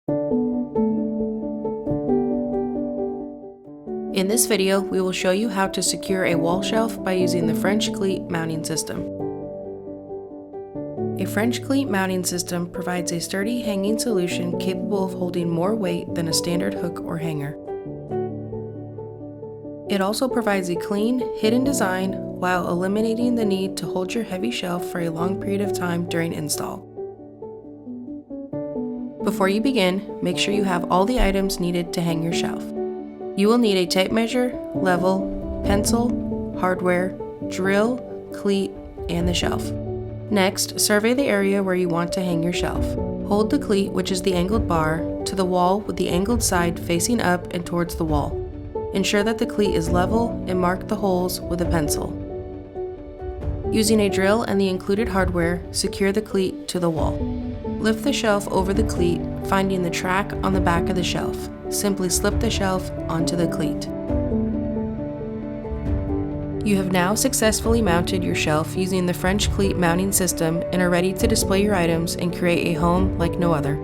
In this video, we will show you how to secure a wall shelf by using the French Cleat mounting system. A French Cleat mounting system provides a sturdy hanging solution capable of holding more weight than a standard hook or hanger. It also provides a clean, hidden design while eliminating the need to hold your heavy shelf for a long period of time during install. Before you begin, make sure you have all the items needed to hang your shelf. You will need a tape measure, level, pencil, hardware, drill, cleat, and the shelf. Next, survey the area where you want to hang your shelf. Hold the cleat, which is the angled bar, to the wall with the angled side facing up and towards the wall. Ensure that the cleat is level and mark the holes with a pencil. Using a drill and the included hardware, secure the cleat to the wall. Lift the shelf over the cleat, finding the track on the back of the shelf. Simply slip the shelf onto the cleat. You have now successfully mounted your shelf using the French Cleat mounting system and are ready to display your items and create a home like no other.